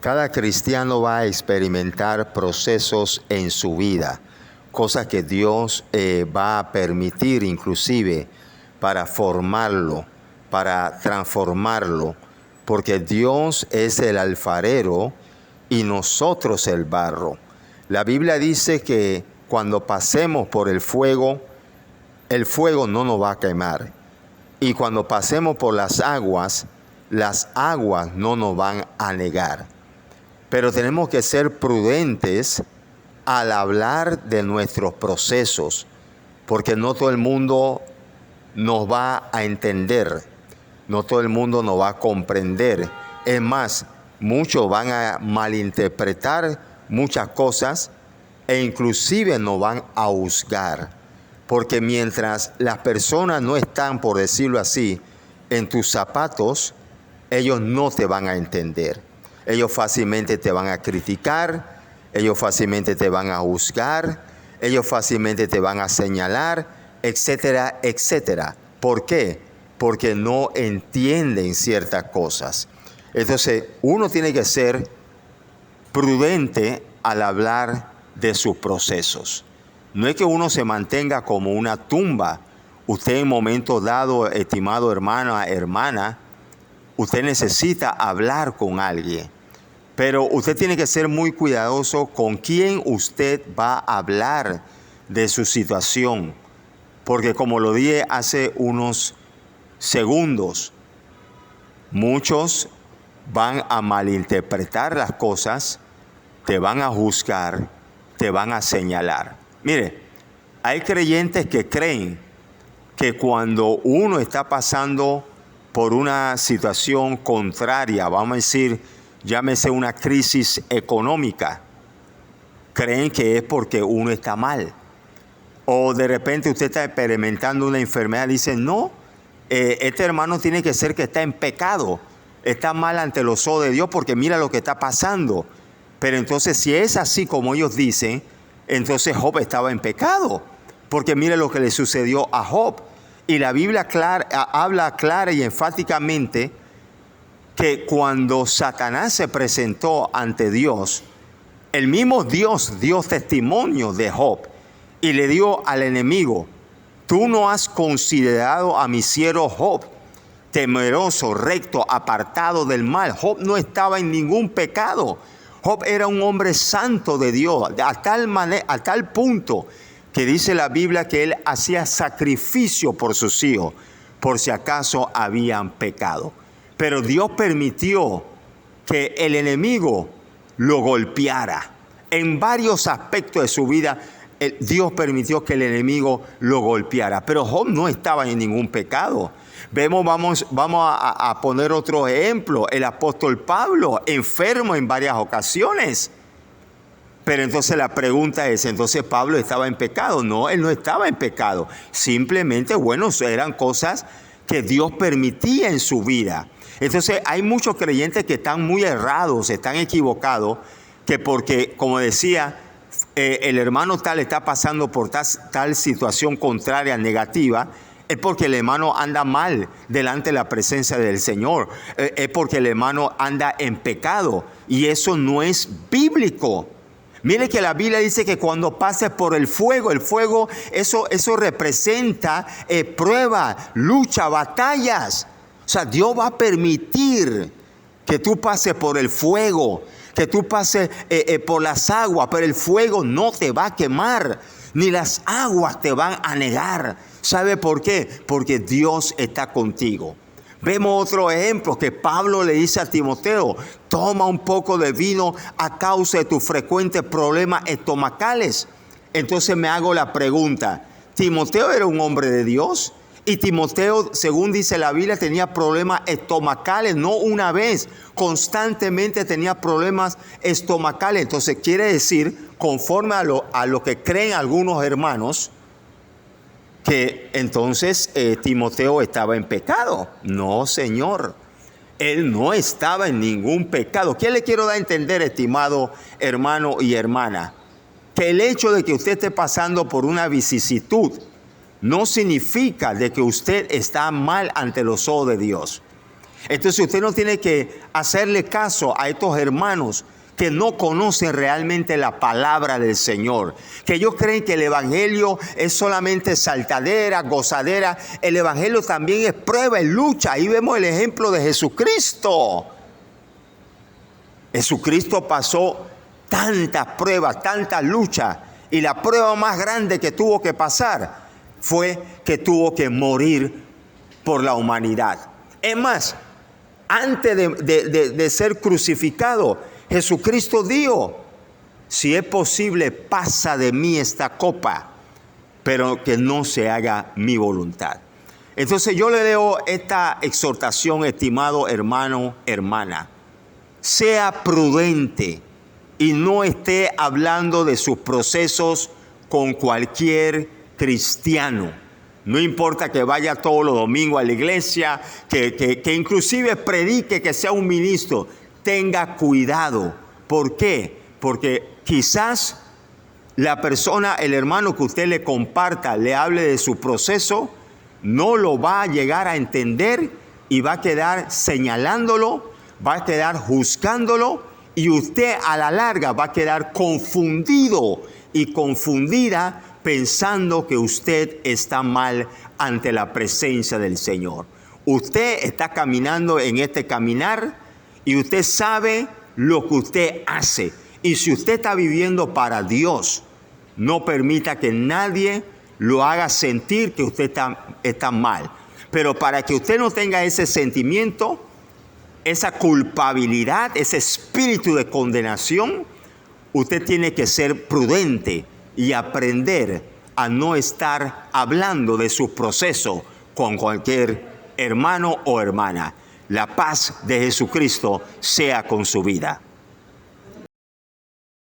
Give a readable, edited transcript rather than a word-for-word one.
Cada cristiano va a experimentar procesos en su vida, cosas que Dios va a permitir inclusive para formarlo, para transformarlo, porque Dios es el alfarero y nosotros el barro. La Biblia dice que cuando pasemos por el fuego no nos va a quemar. Y cuando pasemos por las aguas no nos van a anegar. Pero tenemos que ser prudentes al hablar de nuestros procesos, porque no todo el mundo nos va a entender, no todo el mundo nos va a comprender. Es más, muchos van a malinterpretar muchas cosas e inclusive nos van a juzgar, porque mientras las personas no están, por decirlo así, en tus zapatos, ellos no te van a entender. Ellos fácilmente te van a criticar, ellos fácilmente te van a juzgar, ellos fácilmente te van a señalar, etcétera, etcétera. ¿Por qué? Porque no entienden ciertas cosas. Entonces, uno tiene que ser prudente al hablar de sus procesos. No es que uno se mantenga como una tumba. Usted en momento dado, estimado hermano, hermana, usted necesita hablar con alguien, pero usted tiene que ser muy cuidadoso con quién usted va a hablar de su situación, porque como lo dije hace unos segundos, muchos van a malinterpretar las cosas, te van a juzgar, te van a señalar. Mire, hay creyentes que creen que cuando uno está pasando por una situación contraria, vamos a decir, llámese una crisis económica, creen que es porque uno está mal. O de repente usted está experimentando una enfermedad y dice, no, este hermano tiene que ser que está en pecado, está mal ante los ojos de Dios porque mira lo que está pasando. Pero entonces si es así como ellos dicen, entonces Job estaba en pecado, porque mire lo que le sucedió a Job. Y la Biblia habla clara y enfáticamente que cuando Satanás se presentó ante Dios, el mismo Dios dio testimonio de Job y le dio al enemigo, tú no has considerado a mi siervo Job, temeroso, recto, apartado del mal. Job no estaba en ningún pecado. Job era un hombre santo de Dios, a tal punto que dice la Biblia que él hacía sacrificio por sus hijos, por si acaso habían pecado. Pero Dios permitió que el enemigo lo golpeara. En varios aspectos de su vida, Dios permitió que el enemigo lo golpeara. Pero Job no estaba en ningún pecado. Vamos a poner otro ejemplo. El apóstol Pablo, enfermo en varias ocasiones. Pero entonces la pregunta es, ¿entonces Pablo estaba en pecado? No, él no estaba en pecado. Simplemente, bueno, eran cosas que Dios permitía en su vida. Entonces hay muchos creyentes que están muy errados, están equivocados, que porque, como decía, el hermano tal está pasando por tal situación contraria, negativa, es porque el hermano anda mal delante de la presencia del Señor. Es porque el hermano anda en pecado. Y eso no es bíblico. Mire que la Biblia dice que cuando pases por el fuego, eso representa prueba, lucha, batallas. O sea, Dios va a permitir que tú pases por el fuego, que tú pases por las aguas, pero el fuego no te va a quemar, ni las aguas te van a anegar. ¿Sabe por qué? Porque Dios está contigo. Vemos otro ejemplo que Pablo le dice a Timoteo, toma un poco de vino a causa de tus frecuentes problemas estomacales. Entonces me hago la pregunta, ¿Timoteo era un hombre de Dios? Y Timoteo, según dice la Biblia, tenía problemas estomacales, no una vez, constantemente tenía problemas estomacales. Entonces quiere decir, conforme a lo que creen algunos hermanos, que entonces Timoteo estaba en pecado. No, Señor, él no estaba en ningún pecado. ¿Qué le quiero dar a entender, estimado hermano y hermana? Que el hecho de que usted esté pasando por una vicisitud no significa de que usted está mal ante los ojos de Dios. Entonces usted no tiene que hacerle caso a estos hermanos que no conocen realmente la palabra del Señor, que ellos creen que el evangelio es solamente saltadera, gozadera. El evangelio también es prueba, es lucha. Ahí vemos el ejemplo de Jesucristo. Jesucristo pasó tantas pruebas, tantas luchas, y la prueba más grande que tuvo que pasar fue que tuvo que morir por la humanidad. Es más, antes de ser crucificado, Jesucristo dijo: si es posible, pasa de mí esta copa, pero que no se haga mi voluntad. Entonces yo le leo esta exhortación, estimado hermano, hermana. Sea prudente y no esté hablando de sus procesos con cualquier cristiano. No importa que vaya todos los domingos a la iglesia, que inclusive predique, que sea un ministro. Tenga cuidado. ¿Por qué? Porque quizás la persona, el hermano que usted le comparta, le hable de su proceso, no lo va a llegar a entender y va a quedar señalándolo, va a quedar juzgándolo, y usted a la larga va a quedar confundido y confundida, pensando que usted está mal ante la presencia del Señor. Usted está caminando en este caminar y usted sabe lo que usted hace. Y si usted está viviendo para Dios, no permita que nadie lo haga sentir que usted está mal. Pero para que usted no tenga ese sentimiento, esa culpabilidad, ese espíritu de condenación, usted tiene que ser prudente y aprender a no estar hablando de su proceso con cualquier hermano o hermana. La paz de Jesucristo sea con su vida.